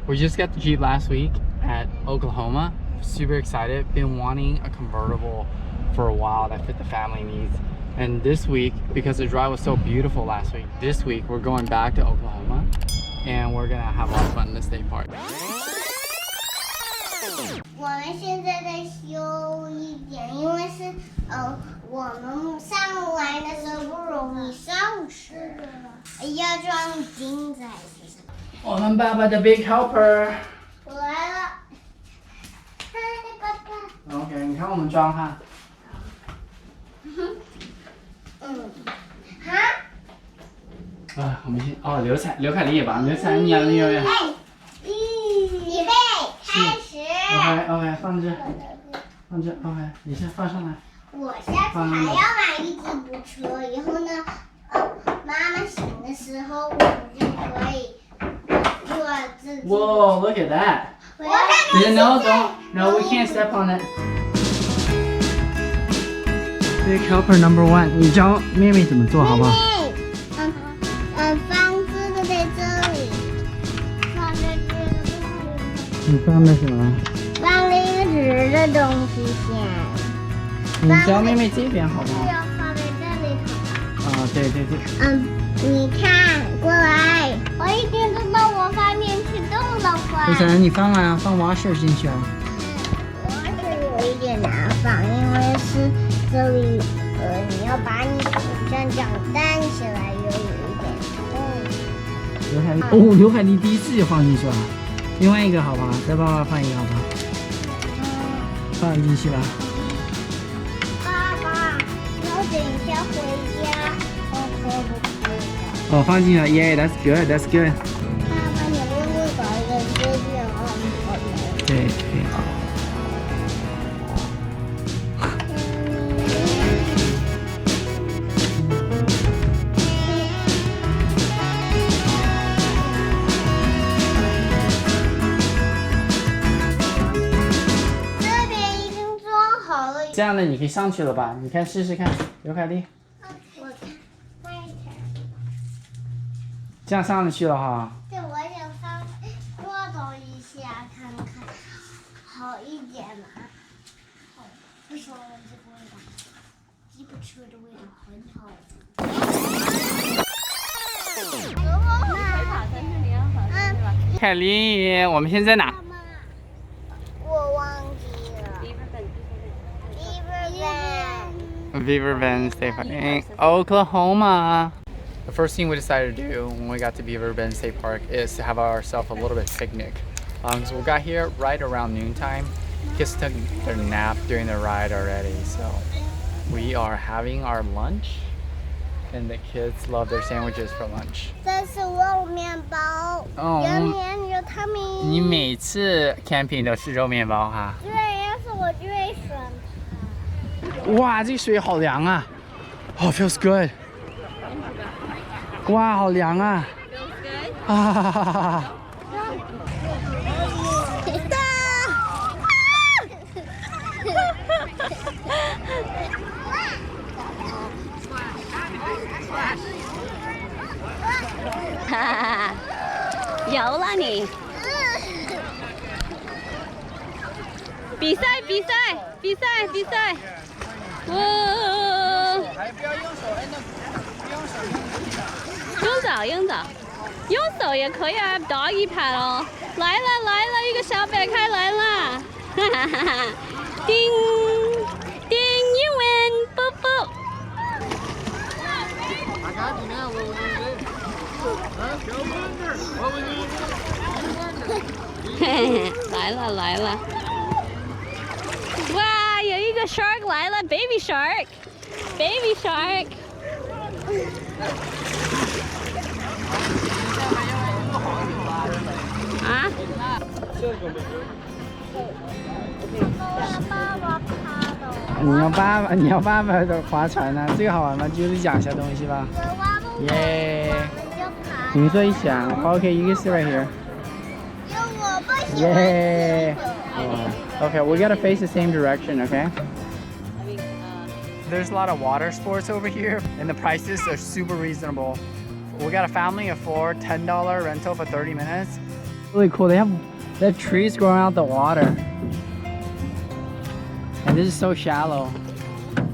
We just got the Jeep last week at Oklahoma. Super excited. Been wanting a convertible for a while that fit the family needs. And this week, because the drive was so beautiful last week, this week we're going back to Oklahoma and we're gonna have a lot of fun in the state park. 我们现在在修一点，因为是我们上来的时候不容易上去，要装金在身上。我们爸爸的 big helper。我来了，嗨，爸爸。OK， 你看我们装哈。我们先刘凯丽也帮，刘凯丽你要没有呀？预备，开始。OK， 放这 OK， 你先放上来。我下次还要买一吉普车，以后呢，妈妈醒的时候，我们就可以做自己。Whoa, look at that! No, we can't step on it. Big helper number 1， 你教妹妹怎么做好不好？放这个在这里，放在这里。你放的什么？放了一个直的东西先。你教妹妹这边好不好？要放在这里好。对。你看过来，我一定知道我放进去动的话。为啥你放washer 进去啊？washer 有一点难放，因为是这里你要把你手这样担起来，有一点痛。刘海丽第一次就放进去了，另外一个好不好？再帮我放一个好不好？放进去吧。爸爸，我等一下回家，我可不可以？放进去了 ，Yeah， that's good。爸爸，你会不会把人这边对。这边已经装好了。这样的你可以上去了吧？你看试试看，刘凯丽。我看，慢一点。这样上得去了哈。对，我想上坐走一下看看，好一点吗？不说了，这个味道，吉普车的味道很好。凯丽，我们现在哪？我忘记了。Beavers Bend State Park in Oklahoma. The first thing we decided to do when we got to Beavers Bend State Park is to have ourselves a little bit of picnic. So we got here right around noontime. Kids took their nap during the ride already, so we are having our lunch, and the kids love their sandwiches for lunch. 这是肉面包，有面有汤米。你每次 camping 都是肉面包哈？对，要是我最喜欢它。哇，这水好凉啊！feels good。哇，好凉啊！有了你！比赛！哇！用手也可以啊 ，doggy paddle。来了，一个小白开来了！叮，you win， 啵啵。来了！哇，有一个 shark 来了 ，baby shark。啊？你要爸爸的划船呢？这个好玩吗？就是讲一下东西吧。耶！你们坐一起啊 ？Okay, you can sit right here. Yay! Okay, we gotta face the same direction, okay? There's a lot of water sports over here, and the prices are super reasonable. We got a family of 4, $10 rental for 30 minutes. Really cool. They have trees growing out the water. And this is so shallow.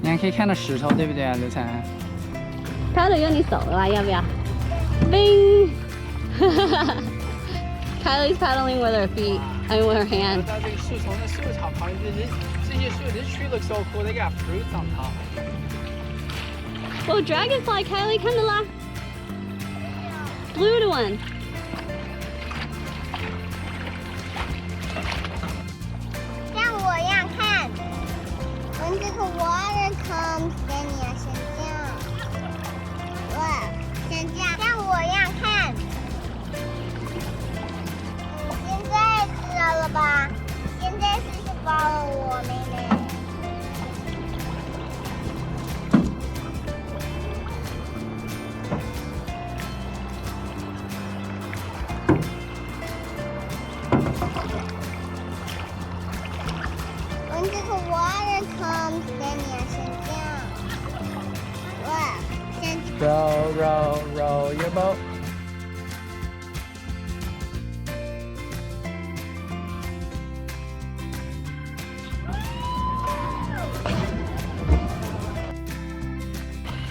你还可以看到石头，对不对啊，刘彩Kylie 用你手啦，要不要 ？Bing. Kylie's paddling with her feet. I mean with her hands. 到这个树丛的树草旁边，这些树 This tree looks so cool. They got fruits on top. Oh, dragonfly, Kylie, 看到啦 ？Blue one. 像我一样看。When the water comes, then 你要先这样。哇，先这样，像我一样看。现在知道了吧？现在是去抱我妹妹。When the water comes, then 你要先这样。哇，先。Row, row, row your boat.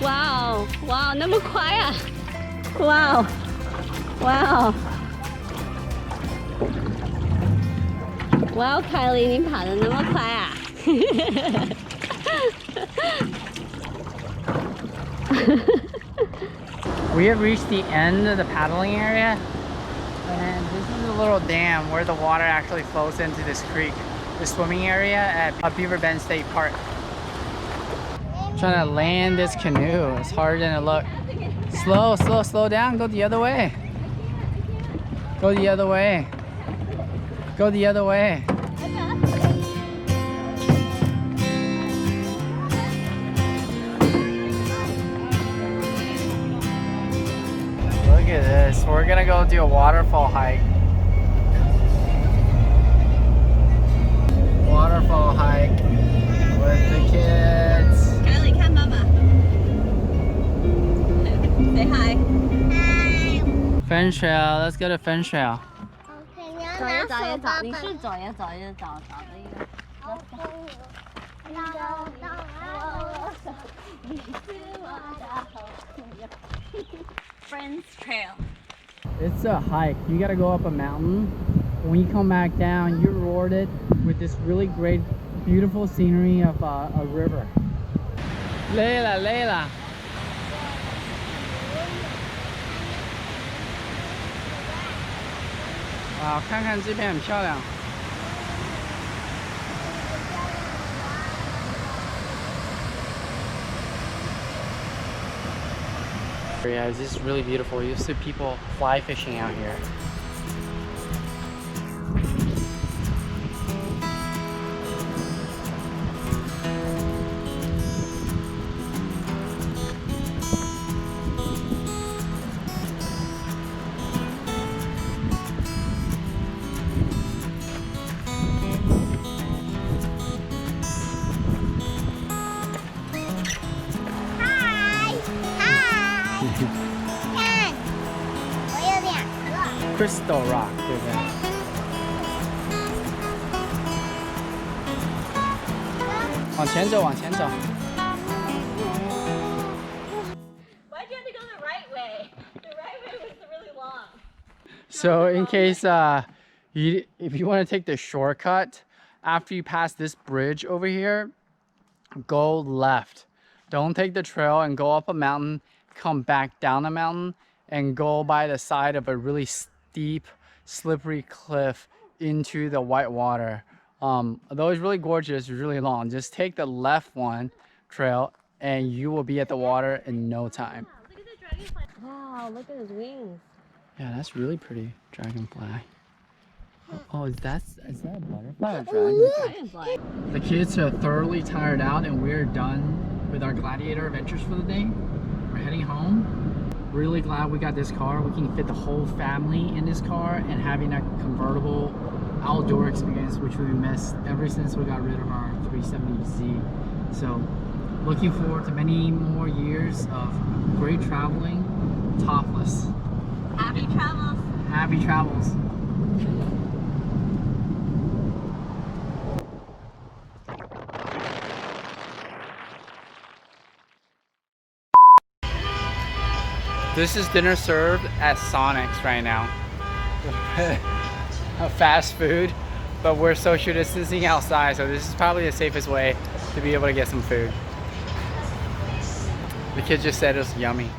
Wow, wow, 那么快啊 ！Wow, wow, wow, Kylie， 你跑得那么快啊！We have reached the end of the paddling area, and this is a little dam where the water actually flows into this creek, the swimming area at Beaver Bend State Park. Trying to land this canoe, it's harder than it looks. Slow, slow, slow down, go the other way. Go the other way. Go the other way. Look at this. We're gonna go do a waterfall hike. Waterfall hike with the kids. Kylie， 看妈妈。Say hi. Fen Trail. Let's go to Fen Trail. OK，你要走也拿走也走，手把你是走也走也走，找的一个。Friends Trail. It's a hike. You gotta go up a mountain. When you come back down, you're rewarded with this really great, beautiful scenery of a river. Layla, Layla. Wow, 看看这边很漂亮。Yeah, it's just really beautiful. You see people fly fishing out here. Crystal Rock, 对不对？ 往前走，往前走。 Why'd you have to go the right way? The right way was really long. So in case if you want to take the shortcut, after you pass this bridge over here, go left. Don't take the trail and go up a mountain, come back down a mountain, and go by the side of a really steep, slippery cliff into the white water. Though it's really gorgeous, it's really long. Just take the left one trail and you will be at the water in no time. Look at the dragonfly. Wow, look at his wings. Yeah, that's really pretty. Dragonfly. Oh, is that a butterfly or dragonfly? Dragonfly. The kids are thoroughly tired out and we're done with our Gladiator adventures for the day. We're heading home. Really glad we got this car. We can fit the whole family in this car, and having a convertible outdoor experience, which we missed ever since we got rid of our 370Z. So looking forward to many more years of great traveling topless. Happy travels. Happy travels. This is dinner served at Sonic's right now. Fast food, but we're social distancing outside, so this is probably the safest way to be able to get some food. The kid just said it was yummy.